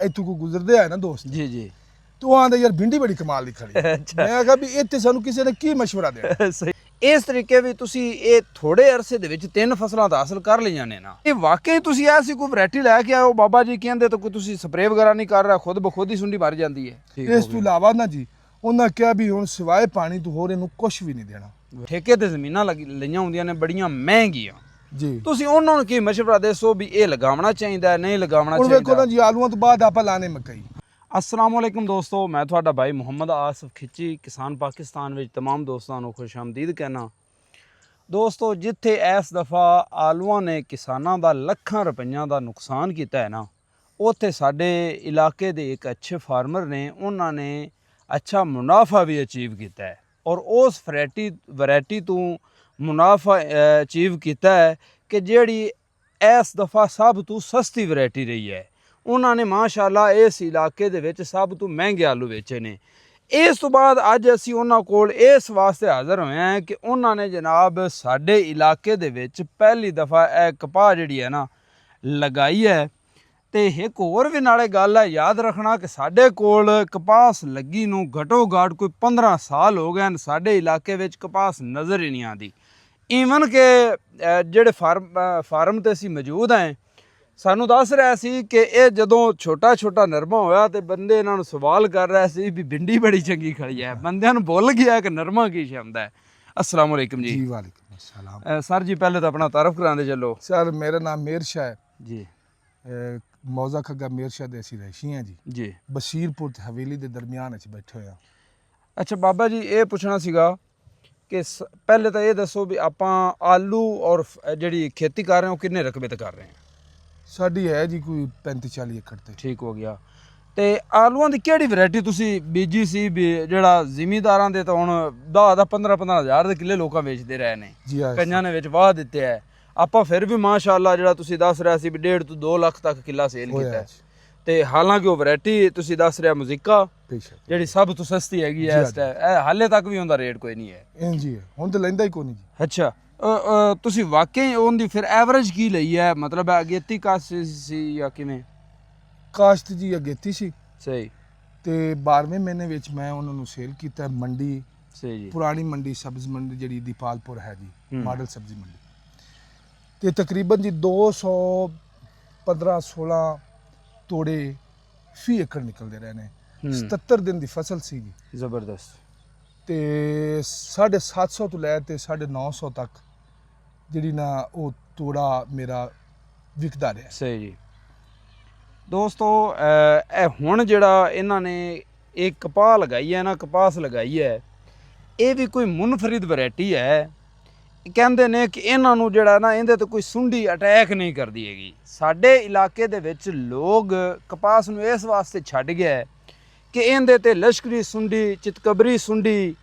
इतों को गुजरते आए ना दोस्त जी जी तो आंदे यार भिंडी बड़ी कमाल दी खड़ी मैं आखा भी इत्थे सानू किसी ने की मशवरा देना सही ਇਸ ਤਰੀਕੇ ਵੀ ਤੁਸੀਂ ਇਹ ਥੋੜੇ ਅਰਸੇ ਦੇ ਵਿੱਚ 3 ਫਸਲਾਂ ਤਾਂ ਹਾਸਲ ਕਰ ਲਈਆਂ ਨੇ ਨਾ ਇਹ ਵਾਕਈ ਤੁਸੀਂ ਐਸੀ ਕੋਈ ਵੈਰਾਈਟੀ ਲੈ ਕੇ ਆਓ ਬਾਬਾ ਜੀ ਕਹਿੰਦੇ ਤਾਂ ਕੋਈ ਤੁਸੀਂ ਸਪਰੇਅ ਵਗੈਰਾ ਨਹੀਂ ਕਰ ਰਿਹਾ ਖੁਦ ਬਖੁਦ ਹੀ ਸੁੰਡੀ ਭਰ ਜਾਂਦੀ ਹੈ ਇਸ ਤੋਂ ਇਲਾਵਾ ਨਾ ਜੀ ਉਹਨਾਂ ਕਿਹਾ ਵੀ ਹੁਣ ਸਿਵਾਏ ਪਾਣੀ ਤੋਂ ਹੋਰ ਇਹਨੂੰ ਕੁਝ ਵੀ ਨਹੀਂ ਦੇਣਾ ਠੇਕੇ ਤੇ ਜ਼ਮੀਨਾਂ ਲਈਆਂ ਹੁੰਦੀਆਂ ਨੇ ਬੜੀਆਂ ਮਹਿੰਗੀਆਂ ਜੀ ਤੁਸੀਂ ਉਹਨਾਂ ਨੂੰ ਕੀ ਮਸ਼ਵਰਾ ਦੇਸੋ ਵੀ ਇਹ ਲਗਾਉਣਾ ਚਾਹੀਦਾ ਹੈ ਨਹੀਂ ਲਗਾਉਣਾ ਹੁਣ ਚਾਹੀਦਾ ਵੇਖੋ ਨਾ ਜੀ ਆਲੂਆਂ ਤੋਂ ਬਾਅਦ ਆਪਾਂ ਲਾਣੇ ਮਕਈ अस्सलाम वालेकुम दोस्तों मैं ਤੁਹਾਡਾ भाई मुहम्मद आसिफ खिची किसान पाकिस्तान ਵਿੱਚ तमाम ਦੋਸਤਾਂ ਨੂੰ ਖੁਸ਼ਾਮਦੀਦ ਕਹਿਣਾ ਦੋਸਤੋ ਜਿੱਥੇ ਇਸ ਦਫਾ ਆਲੂਆਂ ਨੇ ਕਿਸਾਨਾਂ ਦਾ ਲੱਖਾਂ ਰੁਪਈਆਂ ਦਾ ਨੁਕਸਾਨ ਕੀਤਾ ਹੈ ਨਾ ਉੱਥੇ ਸਾਡੇ ਇਲਾਕੇ ਦੇ ਇੱਕ ਅੱਛੇ ਫਾਰਮਰ ਨੇ ਉਹਨਾਂ ਨੇ ਅੱਛਾ ਮੁਨਾਫਾ ਵੀ ਅਚੀਵ ਕੀਤਾ ਹੈ ਔਰ ਉਸ ਵੈਰਾਈਟੀ ਤੋਂ ਮੁਨਾਫਾ ਅਚੀਵ ਕੀਤਾ ਹੈ ਕਿ ਜਿਹੜੀ ਇਸ ਦਫਾ ਸਭ ਤੋਂ ਸਸਤੀ ਵੈਰਾਈਟੀ ਰਹੀ ਹੈ ਉਹਨਾਂ ਨੇ ਮਾਸ਼ਾਅੱਲਾ ਇਸ ਇਲਾਕੇ ਦੇ ਵਿੱਚ ਸਭ ਤੋਂ ਮਹਿੰਗੇ ਆਲੂ ਵੇਚੇ ਨੇ ਇਸ ਤੋਂ ਬਾਅਦ ਅੱਜ ਅਸੀਂ ਉਹਨਾਂ ਕੋਲ ਇਸ ਵਾਸਤੇ ਹਾਜ਼ਰ ਹੋਏ ਹਾਂ ਕਿ ਉਹਨਾਂ ਨੇ ਜਨਾਬ ਸਾਡੇ ਇਲਾਕੇ ਦੇ ਵਿੱਚ ਪਹਿਲੀ ਦਫਾ ਇਹ ਕਪਾਹ ਜਿਹੜੀ ਹੈ ਨਾ ਲਗਾਈ ਹੈ ਤੇ ਇੱਕ ਹੋਰ ਵੀ ਨਾਲੇ ਗੱਲ ਹੈ ਯਾਦ ਰੱਖਣਾ ਕਿ ਸਾਡੇ ਕੋਲ ਕਪਾਸ ਲੱਗੀ ਨੂੰ ਘਟੋ ਘੱਟ ਕੋਈ 15 ਸਾਲ ਹੋ ਗਏ ਹਨ ਸਾਡੇ ਇਲਾਕੇ ਵਿੱਚ ਕਪਾਸ ਨਜ਼ਰ ਹੀ ਨਹੀਂ ਆਉਂਦੀ ਈਵਨ ਕਿ ਜਿਹੜੇ ਫਾਰਮ ਤੇ ਅਸੀਂ ਮੌਜੂਦ ਹਾਂ ਸਾਨੂੰ ਦੱਸ ਰਿਹਾ ਸੀ ਕਿ ਇਹ ਜਦੋਂ ਛੋਟਾ ਨਰਮਾ ਹੋਇਆ ਤੇ ਬੰਦੇ ਇਹਨਾਂ ਨੂੰ ਸਵਾਲ ਕਰ ਰਹੇ ਸੀ ਵੀ ਭਿੰਡੀ ਬੜੀ ਚੰਗੀ ਖੜੀ ਹੈ ਬੰਦਿਆਂ ਨੂੰ ਭੁੱਲ ਗਿਆ ਕਿ ਨਰਮਾ ਕੀ ਹੁੰਦਾ ਹੈ अस्सलाम वालेकुम जी वालेकुम अस्सलाम सर जी पहले तो अपना तारफ कराते चलो सर मेरा नाम मेर शाह है जी मौजा खग्गा मेर शाह दे ਅਸੀਂ ਰਹਿਸ਼ੀ ਹਾਂ जी ਬਸ਼ੀਰਪੁਰ ਤੇ ਹਵੇਲੀ ਦੇ ਦਰਮਿਆਨ ਵਿੱਚ ਬੈਠੇ ਹੋਇਆ ਅੱਛਾ ਬਾਬਾ ਜੀ ਇਹ ਪੁੱਛਣਾ ਸੀਗਾ ਕਿ ਪਹਿਲੇ ਤਾਂ ਇਹ ਦੱਸੋ ਵੀ ਆਪਾਂ ਆਲੂ ਔਰ ਜਿਹੜੀ ਖੇਤੀ ਕਰ ਰਹੇ ਹਾਂ ਉਹ ਕਿੰਨੇ ਰਕਬੇ ਤੇ ਕਰ ਰਹੇ ਹਾਂ ਸਾਡੀ ਹੈ ਜੀ ਕੋਈ 35 40 ਏਕੜ ਤੇ ਠੀਕ ਹੋ ਗਿਆ ਤੇ ਆਲੂਆਂ ਦੀ ਕਿਹੜੀ ਵੈਰਾਈਟੀ ਤੁਸੀਂ ਬੀਜੀ ਸੀ ਵੀ ਜਿਹੜਾ ਜ਼ਿਮੀਂਦਾਰਾਂ ਦੇ ਤਾਂ ਹੁਣ 15 ਹਜ਼ਾਰ ਦੇ ਕਿੱਲੇ ਲੋਕਾਂ ਵੇਚਦੇ ਰਹੇ ਨੇ ਜੀ ਹਾਂ ਕਈਆਂ ਨੇ ਵਿੱਚ ਵਾਹ ਦਿੱਤੇ ਹੈ ਆਪਾਂ ਫਿਰ ਵੀ ਮਾਸ਼ਾਅੱਲਾ ਜਿਹੜਾ ਤੁਸੀਂ ਦੱਸ ਰਿਹਾ ਸੀ ਵੀ 1.5 ਤੋਂ 2 ਲੱਖ ਤੱਕ ਕਿੱਲਾ ਸੇਲ ਕੀਤਾ ਤੇ ਹਾਲਾਂਕਿ ਉਹ ਵੈਰਾਈਟੀ ਤੁਸੀਂ ਦੱਸ ਰਿਹਾ ਮੁਜ਼ਿਕਾ ਜਿਹੜੀ ਸਭ ਤੋਂ ਸਸਤੀ ਹੈਗੀ ਹੈ ਇਸ ਟਾਈਮ ਇਹ ਹਾਲੇ ਤੱਕ ਵੀ ਉਹਦਾ ਰੇਟ ਕੋਈ ਨਹੀਂ ਹੈ ਇੰਜੀ ਹੈ ਹੁਣ ਤਾਂ ਲੈਂਦਾ ਹੀ ਕੋਈ ਨਹੀਂ ਜੀ ਅੱਛਾ ਤੁਸੀਂ ਵਾਕਈ ਉਹਦੀ ਫਿਰ ਐਵਰੇਜ ਕੀ ਲਈ ਹੈ ਮਤਲਬ ਅਗੇਤੀ ਕਾਸ਼ ਸੀ ਜਾਂ ਕਿਵੇਂ ਕਾਸ਼ਤ ਜੀ ਅਗੇਤੀ ਸੀ ਸਹੀ ਤੇ 12ਵੇਂ ਮਹੀਨੇ ਵਿੱਚ ਮੈਂ ਉਹਨਾਂ ਨੂੰ ਸੇਲ ਕੀਤਾ ਮੰਡੀ ਸਹੀ ਜੀ ਪੁਰਾਣੀ ਮੰਡੀ ਸਬਜ਼ ਮੰਡੀ ਜਿਹੜੀ ਦੀਪਾਲਪੁਰ ਹੈ ਜੀ ਮਾਡਲ ਸਬਜ਼ੀ ਮੰਡੀ ਤੇ ਤਕਰੀਬਨ ਜੀ 215 16 ਤੋੜੇ ਫੀ ਏਕੜ ਨਿਕਲਦੇ ਰਹੇ ਨੇ 77 ਦਿਨ ਦੀ ਫਸਲ ਸੀ ਜੀ ਜ਼ਬਰਦਸਤ ਤੇ 750 ਤੋਂ ਲੈ ਤੇ 950 ਤੱਕ ਜਿਹੜੀ ਨਾ ਉਹ ਤੋੜਾ ਮੇਰਾ ਵਿਕਦਾ ਰਿਹਾ ਸਹੀ ਜੀ ਦੋਸਤੋ ਇਹ ਹੁਣ ਜਿਹੜਾ ਇਹਨਾਂ ਨੇ ਇਹ ਕਪਾਹ ਲਗਾਈ ਹੈ ਨਾ ਕਪਾਸ ਲਗਾਈ ਹੈ ਇਹ ਵੀ ਕੋਈ ਮੁਨਫਰਿਦ ਵੈਰਾਈਟੀ ਹੈ ਕਹਿੰਦੇ ਨੇ ਕਿ ਇਹਨਾਂ ਨੂੰ ਜਿਹੜਾ ਨਾ ਇਹਦੇ ਤੇ ਕੋਈ ਸੁੰਡੀ ਅਟੈਕ ਨਹੀਂ ਕਰਦੀ ਹੈਗੀ ਸਾਡੇ ਇਲਾਕੇ ਦੇ ਵਿੱਚ ਲੋਕ ਕਪਾਸ ਨੂੰ ਇਸ ਵਾਸਤੇ ਛੱਡ ਗਿਆ ਹੈ ਕਿ ਇਹਦੇ ਤੇ ਲਸ਼ਕਰੀ ਸੁੰਡੀ ਚਿਤਕਬਰੀ ਸੁੰਡੀ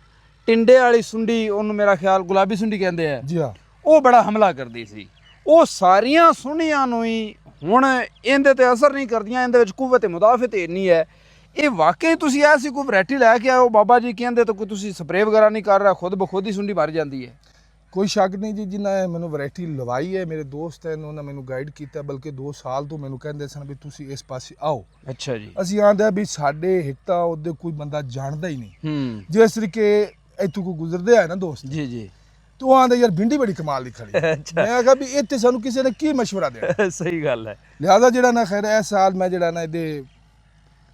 ਟਿੰਡੇ ਵਾਲੀ ਸੁੰਡੀ ਉਹਨੂੰ ਮੇਰਾ ਖਿਆਲ ਗੁਲਾਬੀ ਸੁੰਡੀ ਕਹਿੰਦੇ ਆ ਜੀ ਹਾਂ ਉਹ ਬੜਾ ਹਮਲਾ ਕਰਦੀ ਸੀ ਉਹ ਸਾਰੀਆਂ ਸੁੰਡੀਆਂ ਨੂੰ ਹੀ ਹੁਣ ਇਹਦੇ ਤੇ ਅਸਰ ਨਹੀਂ ਕਰਦੀਆਂ ਇਹਦੇ ਵਿੱਚ ਕੁਵਤ ਮੁਦਾਫਤ ਇੰਨੀ ਹੈ ਇਹ ਵਾਕਈ ਤੁਸੀਂ ਐਸੀ ਕੋਈ ਵੈਰਾਈਟੀ ਲੈ ਕੇ ਆਓ ਬਾਬਾ ਜੀ ਕਹਿੰਦੇ ਤਾਂ ਕੋਈ ਤੁਸੀਂ ਸਪਰੇਅ ਵਗੈਰਾ ਨਹੀਂ ਕਰ ਰਿਹਾ ਖੁਦ ਬਖੁਦ ਹੀ ਸੁੰਡੀ ਭਰ ਜਾਂਦੀ ਹੈ ਕੋਈ ਸ਼ੱਕ ਨਹੀਂ ਜੀ ਜਿਨ੍ਹਾਂ ਮੈਨੂੰ ਵੈਰਾਈਟੀ ਲਵਾਈ ਹੈ ਮੇਰੇ ਦੋਸਤ ਹਨ ਉਹਨਾਂ ਮੈਨੂੰ ਗਾਈਡ ਕੀਤਾ ਬਲਕਿ 2 ਸਾਲ ਤੋਂ ਮੈਨੂੰ ਕਹਿੰਦੇ ਸਨ ਵੀ ਤੁਸੀਂ ਇਸ ਪਾਸੇ ਆਓ ਅੱਛਾ ਜੀ ਅਸੀਂ ਆਂਦੇ ਵੀ ਸਾਡੇ ਹਿੱਤਾ ਉਹਦੇ ਕੋਈ ਬੰਦਾ ਜਾਣਦਾ ਹੀ ਨਹੀਂ ਜਿਸ ਤਰੀਕੇ ਇੱਥੋਂ ਕੋ ਗੁਜ਼ਰਦੇ ਆਏ ਨਾ ਦੋਸਤ ਜੀ ਜੀ ਤੂੰ ਆਂਦੇ ਯਾਰ ਭਿੰਡੀ ਬੜੀ ਕਮਾਲ ਦੀ ਖੜੀ ਮੈਂ ਆਖਾ ਵੀ ਇੱਥੇ ਸਾਨੂੰ ਕਿਸੇ ਨੇ ਕੀ ਮਸ਼ਵਰਾ ਦੇਣਾ ਸਹੀ ਗੱਲ ਹੈ ਲਿਹਾਜ਼ਾ ਜਿਹੜਾ ਨਾ ਖੈਰ ਇਸ ਸਾਲ ਮੈਂ ਜਿਹੜਾ ਨਾ ਇਹਦੇ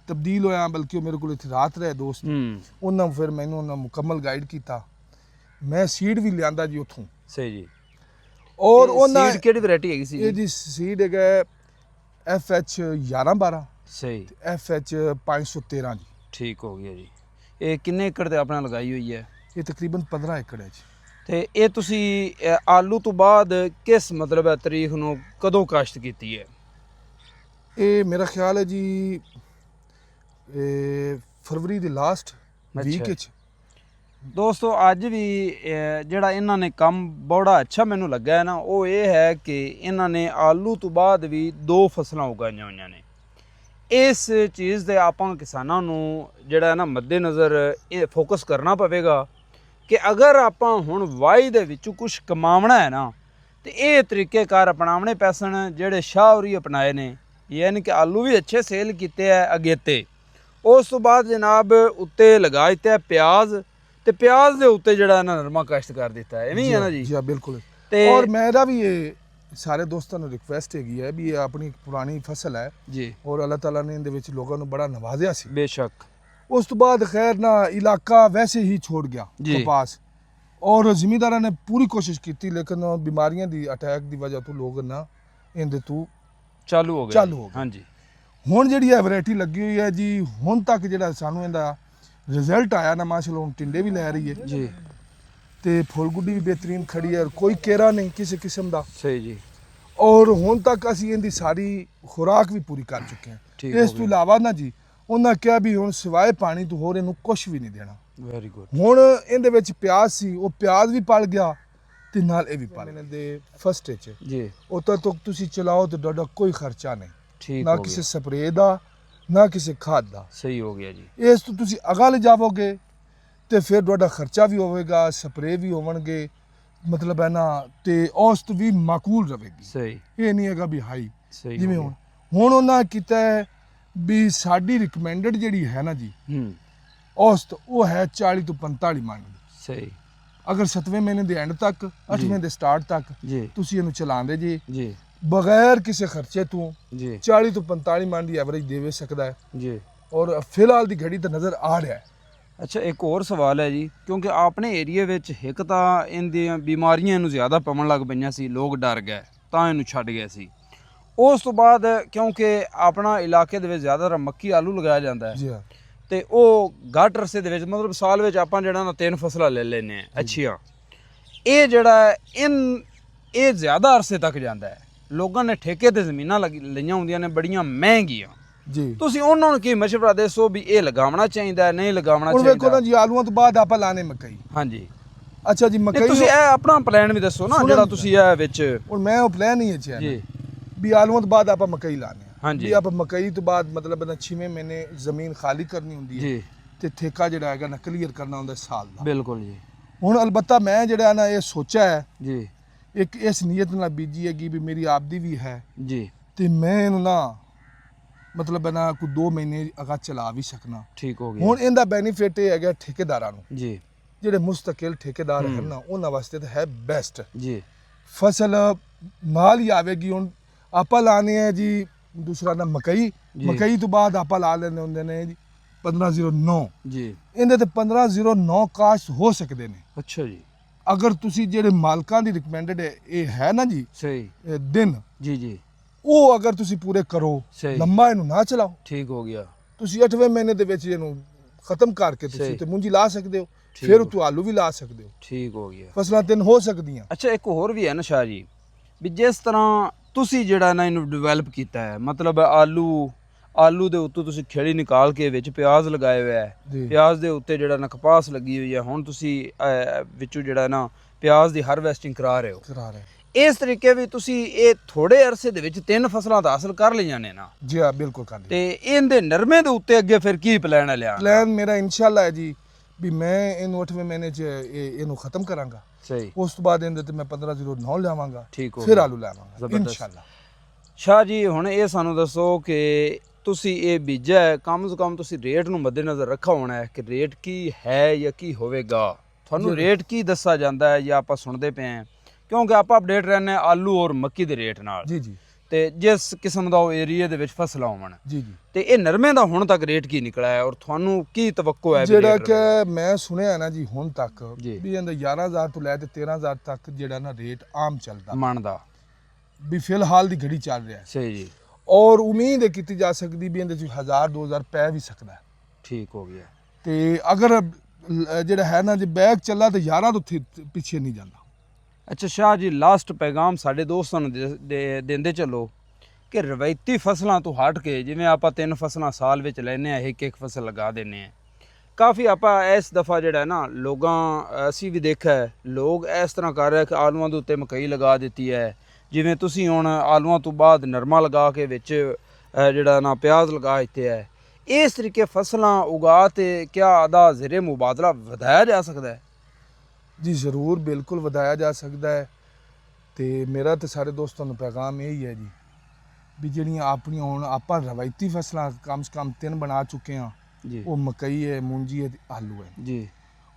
ਤਬਦੀਲ ਹੋਇਆ ਬਲਕਿ ਉਹ ਮੇਰੇ ਕੋਲ ਇੱਥੇ ਰਾਤ ਰਹੇ ਦੋਸਤ ਉਹਨਾਂ ਫਿਰ ਮੈਨੂੰ ਉਹਨਾਂ ਮੁਕੰਮਲ ਗਾਈਡ ਕੀਤਾ ਮੈਂ ਸੀਡ ਵੀ ਲਿਆਂਦਾ ਜੀ ਉੱਥੋਂ ਸਹੀ ਜੀ ਔਰ ਉਹਨਾਂ ਸੀਡ ਕਿਹੜੀ ਵੈਰਾਈਟੀ ਹੈਗੀ ਸੀ ਇਹ ਜੀ ਸੀਡ ਹੈਗਾ FH 1112 ਸਹੀ FH 513 ਜੀ ਠੀਕ ਹੋ ਗਿਆ ਜੀ ਇਹ ਕਿੰਨੇ ਏਕੜ ਤੇ ਆਪਣਾ ਲਗਾਈ ਹੋਈ ਹੈ ਇਹ ਤਕਰੀਬਨ 15 ਏਕੜ ਹੈ ਜੀ ਤੇ ਇਹ ਤੁਸੀਂ ਆਲੂ ਤੋਂ ਬਾਅਦ ਕਿਸ ਮਤਲਬ ਹੈ ਤਰੀਕ ਨੂੰ ਕਦੋਂ ਕਾਸ਼ਤ ਕੀਤੀ ਹੈ ਇਹ ਮੇਰਾ ਖਿਆਲ ਹੈ ਜੀ ਫਰਵਰੀ ਦੇ ਲਾਸਟ ਵੀਕ ਵਿੱਚ ਦੋਸਤੋ ਅੱਜ ਵੀ ਜਿਹੜਾ ਇਹਨਾਂ ਨੇ ਕੰਮ ਬੜਾ ਅੱਛਾ ਮੈਨੂੰ ਲੱਗਾ ਹੈ ਨਾ ਉਹ ਇਹ ਹੈ ਕਿ ਇਹਨਾਂ ਨੇ ਆਲੂ ਤੋਂ ਬਾਅਦ ਵੀ 2 ਫਸਲਾਂ ਉਗਾਈਆਂ ਹੋਈਆਂ ਨੇ ਇਸ ਚੀਜ਼ ਦੇ ਆਪਾਂ ਕਿਸਾਨਾਂ ਨੂੰ ਜਿਹੜਾ ਨਾ ਮੱਦੇਨਜ਼ਰ ਇਹ ਫੋਕਸ ਕਰਨਾ ਪਵੇਗਾ ਕਿ ਅਗਰ ਆਪਾਂ ਹੁਣ ਵਾਈ ਦੇ ਵਿੱਚੋਂ ਕੁਝ ਕਮਾਉਣਾ ਹੈ ਨਾ ਤੇ ਇਹ ਤਰੀਕੇਕਾਰ ਅਪਣਾਉਣੇ ਪੈਸਣ ਜਿਹੜੇ ਸ਼ਾਹੌਰੀ ਅਪਣਾਏ ਨੇ ਯਾਨੀ ਕਿ ਆਲੂ ਵੀ ਅੱਛੇ ਸੇਲ ਕੀਤੇ ਹੈ ਅਗੇਤੇ। ਉਸ ਤੋਂ ਬਾਅਦ ਜਨਾਬ ਉੱਤੇ ਲਗਾ ਦਿੱਤਾ ਹੈ ਪਿਆਜ਼, ਤੇ ਪਿਆਜ਼ ਦੇ ਉੱਤੇ ਜਿਹੜਾ ਨਾ ਨਰਮਾ ਕਾਸ਼ਤ ਕਰ ਦਿੱਤਾ ਹੈ, ਐਵੇਂ ਹੀ ਹੈ ਨਾ ਜੀ। ਜੀ ਬਿਲਕੁਲ। ਤੇ ਔਰ ਮੇਰਾ ਵੀ ਇਹ ਸਾਰੇ ਦੋਸਤਾਂ ਨੂੰ ਰਿਕੁਐਸਟ ਹੈਗੀ ਹੈ ਵੀ ਇਹ ਆਪਣੀ ਇੱਕ ਪੁਰਾਣੀ ਫਸਲ ਹੈ ਜੀ, ਔਰ ਅੱਲਾਹ ਤਾਲਾ ਨੇ ਇਹਦੇ ਵਿੱਚ ਲੋਕਾਂ ਨੂੰ ਬੜਾ ਨਵਾਜ਼ਿਆ ਸੀ। ਬੇਸ਼ੱਕ। ਉਸ ਤੋਂ ਬਾਅਦ ਖੈਰ ਨਾ ਇਲਾਕਾ ਵੈਸੇ ਹੀ ਛੋੜ ਗਿਆ ਜੀ। ਕਪਾਸ, ਔਰ ਜ਼ਿਮੀਂਦਾਰਾਂ ਨੇ ਪੂਰੀ ਕੋਸ਼ਿਸ਼ ਕੀਤੀ, ਲੇਕਿਨ ਬਿਮਾਰੀਆਂ ਦੀ ਅਟੈਕ ਦੀ ਵਜ੍ਹਾ ਤੋਂ ਲੋਕ ਨਾ ਇਹਦੇ ਤੋਂ ਚਾਲੂ ਹੋ ਗਏ। ਹਾਂਜੀ। ਹੁਣ ਜਿਹੜੀ ਇਹ ਵੈਰਾਈਟੀ ਲੱਗੀ ਹੋਈ ਹੈ ਜੀ, ਹੁਣ ਤੱਕ ਜਿਹੜਾ ਸਾਨੂੰ ਇਹਦਾ ਰਿਜ਼ਲਟ ਆਇਆ ਨਾ ਮਾਸ਼ਾਅੱਲਾ, ਹੁਣ ਟਿੰਡੇ ਵੀ ਲੈ ਰਹੀ ਹੈ ਜੀ, ਤੇ ਫੁੱਲ ਗੁੱਡੀ ਵੀ ਬਿਹਤਰੀਨ ਖੜੀ ਹੈ, ਕੋਈ ਕੇਰਾ ਨਹੀਂ ਕਿਸੇ ਕਿਸਮ ਦਾ। ਸਹੀ ਜੀ। ਔਰ ਹੁਣ ਤੱਕ ਅਸੀਂ ਇਹਦੀ ਸਾਰੀ ਖੁਰਾਕ ਵੀ ਪੂਰੀ ਕਰ ਚੁੱਕੇ ਹਾਂ। ਠੀਕ ਇਸ ਹੋ ਤੋਂ ਗਿਆ। ਇਲਾਵਾ ਨਾ ਜੀ ਉਹਨਾਂ ਕਿਹਾ ਵੀ ਹੁਣ ਸਿਵਾਏ ਪਾਣੀ ਤੋਂ ਹੋਰ ਇਹਨੂੰ ਕੁਝ ਵੀ ਨਹੀਂ ਦੇਣਾ। Very good. ਹੁਣ ਇਹਦੇ ਵਿੱਚ ਪਿਆਜ਼ ਸੀ, ਉਹ ਪਿਆਜ਼ ਵੀ ਪਲ ਗਿਆ ਤੇ ਨਾਲ ਇਹ ਵੀ ਪਲ ਗਿਆ। ਦੇ ਫਸਟ ਵਿੱਚ ਜੀ, ਉਦੋਂ ਤੱਕ ਤੁਸੀਂ ਚਲਾਓ ਤੇ ਤੁਹਾਡਾ ਕੋਈ ਖਰਚਾ ਨਹੀਂ, ਠੀਕ ਨਾ ਹੋ ਕਿਸੇ ਗਿਆ। ਸਪਰੇਅ ਦਾ ਨਾ ਕਿਸੇ ਖਾਦ ਦਾ। ਸਹੀ ਹੋ ਗਿਆ ਜੀ। ਇਸ ਤੋਂ ਤੁਸੀਂ ਅਗਾਂਹ ਲੈ ਜਾਵੋਗੇ ਤੇ ਫਿਰ ਤੁਹਾਡਾ ਖਰਚਾ ਵੀ ਹੋਵੇਗਾ, ਸਪਰੇਅ ਵੀ ਹੋਣਗੇ, ਮਤਲਬ ਹੈ ਨਾ, ਤੇ ਔਸਤ ਵੀ ਮਾਕੂਲ ਰਹੇਗੀ। ਸਹੀ, ਇਹ ਨਹੀਂ ਹੈਗਾ ਵੀ ਹਾਈ। ਸਹੀ ਜਿਵੇਂ ਹੋ ਹੁਣ ਉਹਨਾਂ ਕੀਤਾ ਹੈ ਵੀ ਸਾਡੀ ਰਿਕਮੈਂਡਡ ਜਿਹੜੀ ਹੈ ਨਾ ਜੀ ਗਿਆ। ਔਸਤ, ਉਹ ਹੈ 40 ਤੋਂ 45 ਮਣ ਦੀ। ਸਹੀ ਅਗਰ 7ਵੇਂ ਮਹੀਨੇ ਦੇ ਐਂਡ ਤੱਕ, 8ਵੇਂ ਦੇ ਸਟਾਰਟ ਤੱਕ ਜੀ, ਤੁਸੀਂ ਇਹਨੂੰ ਚਲਾਉਂਦੇ ਜੀ ਜੀ, ਬਗੈਰ ਕਿਸੇ ਖਰਚੇ ਤੋਂ ਜੀ, 40 ਤੋਂ 45 ਮਣ ਦੀ ਐਵਰੇਜ ਦੇਵੇ ਸਕਦਾ ਹੈ। ਜੀ। ਔਰ ਫਿਲਹਾਲ ਦੀ ਘੜੀ ਤਾਂ ਨਜ਼ਰ ਆ ਰਿਹਾ ਹੈ। ਅੱਛਾ, ਇੱਕ ਹੋਰ ਸਵਾਲ ਹੈ ਜੀ, ਕਿਉਂਕਿ ਆਪਣੇ ਏਰੀਆ ਵਿੱਚ ਇੱਕ ਤਾਂ ਇਹਦੀਆਂ ਬਿਮਾਰੀਆਂ ਇਹਨੂੰ ਜ਼ਿਆਦਾ ਪਵਣ ਲੱਗ ਪਈਆਂ ਸੀ, ਲੋਕ ਡਰ ਗਏ ਤਾਂ ਇਹਨੂੰ ਛੱਡ ਗਏ ਸੀ। ਉਸ ਤੋਂ ਬਾਅਦ ਕਿਉਂਕਿ ਆਪਣਾ ਇਲਾਕੇ ਦੇ ਵਿੱਚ ਜ਼ਿਆਦਾਤਰ ਮੱਕੀ ਆਲੂ ਲਗਾਇਆ ਜਾਂਦਾ ਹੈ, ਜੀ ਹਾਂ ਤੇ ਉਹ ਘੱਟ ਅਰਸੇ ਦੇ ਵਿੱਚ, ਮਤਲਬ ਸਾਲ ਵਿੱਚ ਆਪਾਂ ਜਿਹੜਾ ਨਾ 3 ਫਸਲਾਂ ਲੈ ਲੈਨੇ ਆ ਅੱਛੀਆਂ। ਇਹ ਜਿਹੜਾ ਹੈ, ਇਹ ਜ਼ਿਆਦਾ ਅਰਸੇ ਤੱਕ ਜਾਂਦਾ ਹੈ। ਲੋਕਾਂ ਨੇ ਠੇਕੇ ਤੇ ਜ਼ਮੀਨਾਂ ਲਈਆਂ ਹੁੰਦੀਆਂ ਨੇ ਬੜੀਆਂ ਮਹਿੰਗੀਆਂ। ਜੀ। ਤੁਸੀਂ ਉਹਨਾਂ ਨੂੰ ਕੀ ਮਸ਼ਵਰਾ ਦੱਸੋ ਵੀ ਇਹ ਲਗਾਉਣਾ ਚਾਹੀਦਾ ਹੈ, ਨਹੀਂ ਲਗਾਉਣਾ ਹੁਣ ਵੇਖੋ ਨਾ ਚਾਹੀਦਾ? ਜੀ, ਆਲੂਆਂ ਤੋਂ ਬਾਅਦ ਆਪਾਂ ਲਾਣੇ ਮਕਈ। ਹਾਂਜੀ। ਅੱਛਾ ਜੀ, ਨਹੀਂ, ਮਕਈ ਤੁਸੀਂ ਇਹ ਆਪਣਾ ਪਲਾਨ ਵੀ ਦੱਸੋ ਨਾ, ਸੁਣੋ ਜਿਹੜਾ ਜੀ। ਤੁਸੀਂ ਇਹ ਵਿੱਚ। ਹੁਣ ਮੈਂ ਉਹ ਪਲਾਨ ਹੀ ਹੈ ਜੀ, ਵੀ ਆਲੂਆਂ ਤੋਂ ਬਾਅਦ ਆਪਾਂ ਮਕਈ ਲਾਣੇ ਆ। ਹਾਂਜੀ। ਵੀ ਆਪਾਂ ਮਕਈ ਤੋਂ ਬਾਅਦ ਮਤਲਬ ਨਾ 6ਵੇਂ ਮਹੀਨੇ ਜ਼ਮੀਨ ਖਾਲੀ ਕਰਨੀ ਹੁੰਦੀ ਹੈ ਜੀ, ਤੇ ਠੇਕਾ ਜਿਹੜਾ ਹੈਗਾ ਨਾ ਕਲੀਅਰ ਕਰਨਾ ਹੁੰਦਾ ਸਾਲ ਦਾ। ਬਿਲਕੁਲ ਜੀ। ਹੁਣ ਅਲਬੱਤਾ ਮੈਂ ਜਿਹੜਾ ਨਾ ਇਹ ਸੋਚਿਆ ਹੈ, ਜੀ, ਇੱਕ ਇਸ ਨੀਅਤ ਨਾਲ ਬੀਜੀ ਹੈਗੀ ਵੀ ਮੇਰੀ ਆਪਦੀ ਵੀ ਹੈ, ਜੀ, ਤੇ ਮੈਂ ਇਹਨੂੰ ਨਾ ਮਤਲਬ ਨਾ ਕੋਈ 2 ਮਹੀਨੇ ਅਗਾ ਚਲਾ ਵੀ ਸਕਣਾ। ਠੀਕ ਹੋ ਗਿਆ। ਹੁਣ ਇਹਦਾ ਬੈਨੀਫਿਟ ਇਹ ਹੈਗਾ ਠੇਕੇਦਾਰਾਂ ਨੂੰ, ਜੀ, ਜਿਹੜੇ ਮੁਸਤਕਿਲ ਠੇਕੇਦਾਰ ਹਨ ਨਾ, ਉਹਨਾਂ ਵਾਸਤੇ ਤਾਂ ਹੈ ਬੈਸਟ। ਜੀ, ਫਸਲ ਨਾਲ ਹੀ ਆਵੇਗੀ। ਹੁਣ ਆਪਾਂ ਲਾਣੇ ਹੈ ਜੀ ਦੂਸਰਾ ਨਾ ਮਕਈ। ਜੀ। ਮਕਈ ਤੋਂ ਬਾਅਦ ਆਪਾਂ ਲਾ ਲੈਂਦੇ ਹੁੰਦੇ ਨੇ ਜੀ 1509। ਜੀ। ਇਹਦੇ ਤੇ 1509 ਕਾਸ਼ਤ ਹੋ ਸਕਦੇ ਨੇ ਅੱਛਾ ਜੀ। ਅਗਰ ਤੁਸੀਂ ਜਿਹੜੇ ਮਾਲਕਾਂ ਦੀ ਰਿਕਮੈਂਡਡ ਇਹ ਹੈ ਨਾ ਜੀ ਸਹੀ। ਦਿਨ, ਜੀ, ਜੀ, ਉਹ ਅਗਰ ਤੁਸੀਂ ਪੂਰੇ ਕਰੋ, ਸਹੀ। ਲੰਮਾ ਇਹਨੂੰ ਨਾ ਚਲਾਓ। ਠੀਕ ਹੋ ਗਿਆ। ਤੁਸੀਂ 8ਵੇਂ ਮਹੀਨੇ ਦੇ ਵਿੱਚ ਇਹਨੂੰ ਖਤਮ ਕਰਕੇ ਸਹੀ। ਤੁਸੀਂ ਤੇ ਮੁੰਜੀ ਲਾ ਸਕਦੇ ਹੋ, ਠੀਕ ਫਿਰ ਹੋ। ਤੂੰ ਆਲੂ ਵੀ ਲਾ ਸਕਦੇ ਹੋ। ਠੀਕ ਹੋ ਗਿਆ। ਫਸਲਾਂ 3 ਹੋ ਸਕਦੀਆਂ। ਅੱਛਾ, ਇੱਕ ਹੋਰ ਵੀ ਹੈ ਨਾ ਸ਼ਾਹ ਜੀ, ਵੀ ਜਿਸ ਤਰ੍ਹਾਂ ਤੁਸੀਂ ਜਿਹੜਾ ਨਾ ਇਹਨੂੰ ਡਿਵੈਲਪ ਕੀਤਾ ਹੈ, ਮਤਲਬ ਆਲੂ ਦੇ ਉੱਤੋਂ ਤੁਸੀਂ ਖੇੜੀ ਨਿਕਾਲ ਕੇ ਵਿੱਚ ਪਿਆਜ਼ ਲਗਾਏ ਹੋਇਆ ਹੈ, ਜੀ। ਪਿਆਜ਼ ਦੇ ਉੱਤੇ ਜਿਹੜਾ ਨਾ ਕਪਾਸ ਲੱਗੀ ਹੋਈ ਹੈ। ਹੁਣ ਤੁਸੀਂ ਵਿੱਚੋਂ ਜਿਹੜਾ ਨਾ ਪਿਆਜ਼ ਦੀ ਹਾਰਵੈਸਟਿੰਗ ਕਰਾ ਰਹੇ ਹੋ। ਕਰਾ ਰਹੇ। ਇਸ ਤਰੀਕੇ ਵੀ ਤੁਸੀਂ ਇਹ ਥੋੜੇ ਅਰਸੇ ਦੇ ਵਿੱਚ 3 ਫਸਲਾਂ ਤਾਂ ਹਾਸਲ ਕਰ ਲਈਆਂ ਨੇ ਨਾ, ਜੀ ਹਾਂ, ਬਿਲਕੁਲ ਕਰ ਲਈ। ਤੇ ਇਹਦੇ ਨਰਮੇ ਦੇ ਉੱਤੇ ਅੱਗੇ ਫਿਰ ਕੀ ਪਲਾਨ ਹੈ ਲਿਆ? ਪਲਾਨ ਮੇਰਾ ਇਨਸ਼ਾਅੱਲਾ ਹੈ ਜੀ ਵੀ ਮੈਂ ਇਹਨੂੰ 8ਵੇਂ ਮਹੀਨੇ 'ਚ ਇਹਨੂੰ ਖਤਮ ਕਰਾਂਗਾ। ਸਹੀ। ਉਸ ਤੋਂ ਬਾਅਦ ਇਹਦੇ ਤੇ ਮੈਂ 1509 ਲਿਆਵਾਂਗਾ, ਠੀਕ ਹੋ ਫਿਰ ਗਿਆ। ਆਲੂ ਲਾਵਾਂਗਾ ਜ਼ਬਰਦਸਤ। ਇਨਸ਼ਾਅੱਲਾ। ਸ਼ਾਹ ਜੀ, ਹੁਣ ਇਹ ਸਾਨੂੰ ਦੱਸੋ ਕਿ ਤੁਸੀਂ ਇਹ ਬੀਜਿਆ ਹੈ, ਕਮ ਸੇ ਕਮ ਤੁਸੀਂ ਰੇਟ ਨੂੰ ਮੱਦੇਨਜ਼ਰ ਰੱਖਾ ਹੋਣਾ ਹੈ ਕਿ ਰੇਟ ਕੀ ਹੈ ਜਾਂ ਕੀ ਹੋਵੇਗਾ। ਤੁਹਾਨੂੰ ਰੇਟ ਕੀ ਦੱਸਿਆ ਜਾਂਦਾ ਹੈ ਜਾਂ ਆਪਾਂ ਸੁਣਦੇ ਪਏ ਹਾਂ? ਕਿਉਂਕਿ ਆਪਾਂ ਅਪਡੇਟ ਰਹਿੰਦੇ ਹਾਂ ਆਲੂ ਔਰ ਮੱਕੀ ਦੇ ਰੇਟ ਨਾਲ, ਜੀ ਜੀ ਤੇ ਜਿਸ ਕਿਸਮ ਦਾ ਉਹ ਏਰੀਆ ਦੇ ਵਿੱਚ ਫਸਲਾਂ ਹੋਣ, ਜੀ ਜੀ। ਤੇ ਇਹ ਨਰਮੇ ਦਾ ਹੁਣ ਤੱਕ ਰੇਟ ਕੀ ਨਿਕਲਿਆ ਹੈ ਔਰ ਤੁਹਾਨੂੰ ਕੀ ਤਵੱਕੋ ਹੈ ਵੀ ਜਿਹੜਾ ਰੇਟ ਰਹੇਗਾ? ਕਿ ਮੈਂ ਸੁਣਿਆ ਨਾ ਜੀ ਹੁਣ ਤੱਕ ਜੀ। ਵੀ ਇਹਦਾ 11000 ਤੋਂ ਲੈ ਕੇ 13000 ਤੱਕ ਜਿਹੜਾ ਨਾ ਰੇਟ ਆਮ ਚੱਲਦਾ ਮਣ ਦਾ? ਵੀ ਫਿਲਹਾਲ ਦੀ ਘੜੀ ਚੱਲ ਰਿਹਾ ਹੈ। ਸਹੀ ਜੀ। ਔਰ ਉਮੀਦ ਹੈ ਕੀਤੀ ਜਾ ਸਕਦੀ ਵੀ ਇਹਦੇ 'ਚ 1000-2000 ਪੈ ਵੀ ਸਕਦਾ ਹੈ। ਠੀਕ ਹੋ ਗਿਆ। ਤੇ ਅਗਰ ਜਿਹੜਾ ਹੈ ਨਾ ਜੇ ਬੈਗ ਚੱਲਾ ਤੇ 11 ਤੋਂ ਪਿੱਛੇ ਨਹੀਂ ਜਾਂਦਾ। ਅੱਛਾ ਸ਼ਾਹ ਜੀ, ਲਾਸਟ ਪੈਗਾਮ ਸਾਡੇ ਦੋਸਤਾਂ ਨੂੰ ਦਿੰਦੇ ਚੱਲੋ ਕਿ ਰਵਾਇਤੀ ਫਸਲਾਂ ਤੋਂ ਹਟ ਕੇ, ਜਿਵੇਂ ਆਪਾਂ 3 ਫਸਲਾਂ ਸਾਲ ਵਿੱਚ ਲੈਂਦੇ ਆ, ਇੱਕ ਫਸਲ ਲਗਾ ਦਿੰਦੇ ਆ, ਕਾਫੀ ਆਪਾਂ ਇਸ ਦਫਾ ਜਿਹੜਾ ਨਾ ਅਸੀਂ ਵੀ ਦੇਖਿਆ ਹੈ, ਲੋਕ ਇਸ ਤਰ੍ਹਾਂ ਕਰ ਰਹੇ ਕਿ ਆਲੂਆਂ ਦੇ ਉੱਤੇ ਮਕਈ ਲਗਾ ਦਿੱਤੀ ਹੈ, ਜਿਵੇਂ ਤੁਸੀਂ ਹੁਣ ਆਲੂਆਂ ਤੋਂ ਬਾਅਦ ਨਰਮਾ ਲਗਾ ਕੇ ਵਿੱਚ ਜਿਹੜਾ ਨਾ ਪਿਆਜ਼ ਲਗਾ ਦਿੱਤੇ ਹੈ। ਇਸ ਤਰੀਕੇ ਫਸਲਾਂ ਉਗਾ ਤੇ ਕਿਆ ਆਦਾ ਜ਼ਰੇ ਮੁਬਾਦਲਾ ਵਧਾਇਆ ਜਾ ਸਕਦਾ ਹੈ? ਜੀ ਜ਼ਰੂਰ, ਬਿਲਕੁਲ ਵਧਾਇਆ ਜਾ ਸਕਦਾ ਹੈ। ਤੇ ਮੇਰਾ ਤੇ ਸਾਰੇ ਦੋਸਤਾਂ ਨੂੰ ਪੈਗਾਮ ਇਹੀ ਹੈ ਜੀ ਵੀ ਜਿਹੜੀਆਂ ਆਪਣੀਆਂ ਹੁਣ ਆਪਾਂ ਰਵਾਇਤੀ ਫਸਲਾਂ ਕਮ ਸੇ ਕਮ 3 ਬਣਾ ਚੁੱਕੇ ਹਾਂ। ਜੀ ਉਹ ਮਕਈ ਹੈ, ਮੂੰਜੀ ਹੈ ਤੇ ਆਲੂ ਹੈ। ਜੀ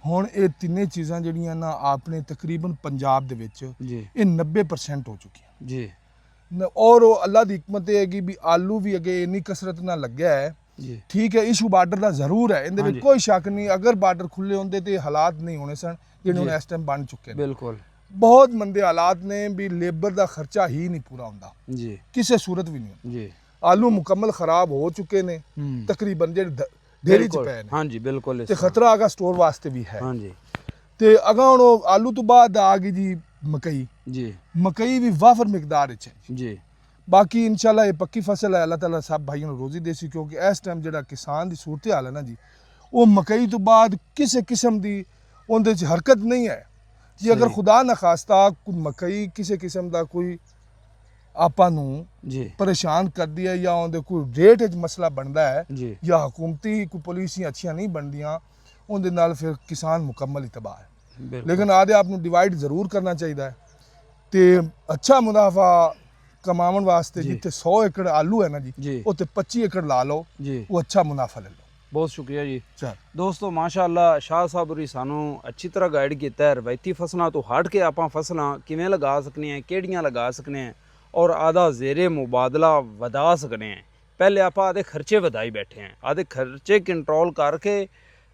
ਹੁਣ ਇਹ ਤਿੰਨੇ ਚੀਜ਼ਾਂ ਜਿਹੜੀਆਂ ਨਾ ਆਪਣੇ ਤਕਰੀਬਨ ਪੰਜਾਬ ਦੇ ਵਿੱਚ ਜੀ ਇਹ 90% ਹੋ ਚੁੱਕੀਆਂ ਜੀ ਔਰ ਉਹ ਅੱਲਾ ਦੀ ਹਕਮਤ ਇਹ ਹੈਗੀ ਵੀ ਆਲੂ ਵੀ ਅੱਗੇ ਇੰਨੀ ਕਸਰਤ ਨਾਲ ਲੱਗਿਆ ਹੈ। ਜੀ ਠੀਕ ਹੈ, ਇਸ਼ੂ ਬਾਰਡਰ ਦਾ ਜ਼ਰੂਰ ਹੈ, ਇਹਦੇ ਵਿੱਚ ਹਾਂਜੀ। ਕੋਈ ਸ਼ੱਕ ਨਹੀਂ। ਅਗਰ ਬਾਰਡਰ ਖੁੱਲੇ ਹੁੰਦੇ ਤੇ ਹਾਲਾਤ ਨਹੀਂ ਹੋਣੇ ਸਨ ਜਿਹੜੇ ਹੁਣ ਜੀ। ਇਸ ਟਾਈਮ ਬਣ ਚੁੱਕੇ ਨੇ। ਬਿਲਕੁਲ ਬਹੁਤ ਮੰਦੇ ਹਾਲਾਤ ਨੇ ਵੀ ਲੇਬਰ ਦਾ ਖਰਚਾ ਹੀ ਨਹੀਂ ਪੂਰਾ ਹੁੰਦਾ ਜੀ ਕਿਸੇ ਸੂਰਤ ਵੀ ਨਹੀਂ। ਜੀ ਆਲੂ ਮੁਕੰਮਲ ਖਰਾਬ ਹੋ ਚੁੱਕੇ ਨੇ ਹੂੰ ਤਕਰੀਬਨ ਜਿਹੜੇ ਢੇਰੀ ਚ ਬਿਲਕੁਲ। ਪਏ ਨੇ ਹਾਂਜੀ ਬਿਲਕੁਲ ਇਸ ਤੇ ਤਰ੍ਹਾਂ। ਖਤਰਾ ਅਗਾ ਸਟੋਰ ਵਾਸਤੇ ਵੀ ਹੈ। ਹਾਂਜੀ ਤੇ ਅਗਾ ਹੁਣ ਉਹ ਆਲੂ ਤੋਂ ਬਾਅਦ ਆ ਗਈ ਜੀ ਮਕਈ। ਜੀ ਮਕਈ ਵੀ ਵਾਫਰ ਮਿਕਦਾਰ ਵਿੱਚ ਹੈ। ਜੀ ਬਾਕੀ ਇਨਸ਼ਾਅੱਲਾ ਇਹ ਪੱਕੀ ਫਸਲ ਹੈ। ਅੱਲਾਹ ਤਾਲਾ ਸਭ ਭਾਈਆਂ ਨੂੰ ਰੋਜ਼ੀ ਦੇਸੀ, ਕਿਉਂਕਿ ਇਸ ਟਾਈਮ ਜਿਹੜਾ ਕਿਸਾਨ ਦੀ ਸੂਰਤ ਹਾਲ ਹੈ ਨਾ ਜੀ, ਉਹ ਮਕਈ ਤੋਂ ਬਾਅਦ ਕਿਸੇ ਕਿਸਮ ਦੀ ਉਹਦੇ 'ਚ ਹਰਕਤ ਨਹੀਂ ਹੈ ਜੀ। ਅਗਰ ਸਹੀ। ਖੁਦਾ ਨਾ ਖਾਸਤਾ ਕੋਈ ਮਕਈ ਕਿਸੇ ਕਿਸਮ ਦਾ ਕੋਈ ਆਪਾਂ ਨੂੰ ਜੀ ਪਰੇਸ਼ਾਨ ਕਰਦੀ ਹੈ ਜਾਂ ਉਹਦੇ ਕੋਈ ਰੇਟ 'ਚ ਮਸਲਾ ਬਣਦਾ ਹੈ ਜੀ ਜਾਂ ਹਕੂਮਤੀ ਕੋਈ ਪਾਲਿਸੀਆਂ ਅੱਛੀਆਂ ਨਹੀਂ ਬਣਦੀਆਂ, ਉਹਦੇ ਨਾਲ ਫਿਰ ਕਿਸਾਨ ਮੁਕੰਮਲ ਹੀ ਤਬਾਹ ਹੈ। ਬਿਲਕੁਲ ਲੇਕਿਨ ਆਦੇ ਆਪ ਨੂੰ ਡਿਵਾਈਡ ਜ਼ਰੂਰ ਕਰਨਾ ਚਾਹੀਦਾ ਹੈ ਤੇ ਅੱਛਾ ਮੁਨਾਫਾ ਕਮਾਉਣ ਵਾਸਤੇ ਜੀ। ਜਿੱਥੇ 100 ਏਕੜ ਆਲੂ ਹੈ ਨਾ ਜੀ, ਜੀ ਉੱਥੇ 25 ਏਕੜ ਲਾ ਲਓ, ਜੀ ਉਹ ਅੱਛਾ ਮੁਨਾਫਾ ਲੈ ਲਓ। ਬਹੁਤ ਸ਼ੁਕਰੀਆ ਜੀ ਚਲ ਦੋਸਤੋ। ਮਾਸ਼ਾਅੱਲਾ ਸ਼ਾਹ ਸਾਹਿਬ ਹੋਰੀ ਸਾਨੂੰ ਅੱਛੀ ਤਰ੍ਹਾਂ ਗਾਈਡ ਕੀਤਾ ਹੈ। ਰਵਾਇਤੀ ਫਸਲਾਂ ਤੋਂ ਹਟ ਕੇ ਆਪਾਂ ਫਸਲਾਂ ਕਿਵੇਂ ਲਗਾ ਸਕਨੇ ਆ, ਕਿਹੜੀਆਂ ਲਗਾ ਸਕਨੇ ਆ ਔਰ ਆਦਾ ਜ਼ੇਰੇ ਮੁਬਾਦਲਾ ਵਧਾ ਸਕਨੇ ਆ। ਪਹਿਲੇ ਆਪਾਂ ਆਦੇ ਖਰਚੇ ਵਧਾਈ ਬੈਠੇ ਆ, ਆਦੇ ਖਰਚੇ ਕੰਟਰੋਲ ਕਰਕੇ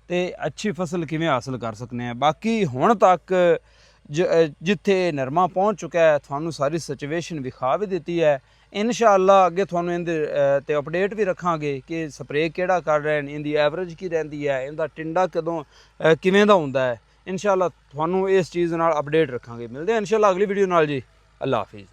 ਤੇ ਅੱਛੀ ਫਸਲ ਕਿਵੇਂ ਹਾਸਲ ਕਰ ਸਕਨੇ ਆ। ਬਾਕੀ ਹੁਣ ਤੱਕ ਜਿੱਥੇ ਨਰਮਾ ਪਹੁੰਚ ਚੁੱਕਾ ਹੈ ਤੁਹਾਨੂੰ ਸਾਰੀ ਸਿਚੁਏਸ਼ਨ ਵਿਖਾ ਵੀ ਦਿੱਤੀ ਹੈ। ਇਨਸ਼ਾਅੱਲਾ ਅੱਗੇ ਤੁਹਾਨੂੰ ਇਹਦੇ ਤੇ ਅਪਡੇਟ ਵੀ ਰੱਖਾਂਗੇ ਕਿ ਸਪਰੇਅ ਕਿਹੜਾ ਕਰ ਰਹੇ ਨੇ, ਇਹਦੀ ਐਵਰੇਜ ਕੀ ਰਹਿੰਦੀ ਹੈ, ਇਹਦਾ ਟਿੰਡਾ ਕਦੋਂ ਕਿਵੇਂ ਦਾ ਹੁੰਦਾ ਹੈ। ਇਨਸ਼ਾਅੱਲਾ ਤੁਹਾਨੂੰ ਇਸ ਚੀਜ਼ ਨਾਲ ਅਪਡੇਟ ਰੱਖਾਂਗੇ। ਮਿਲਦੇ ਹਾਂ ਇਨਸ਼ਾਅੱਲਾ ਅਗਲੀ ਵੀਡੀਓ ਨਾਲ ਜੀ। ਅੱਲਾ ਹਾਫਿਜ਼।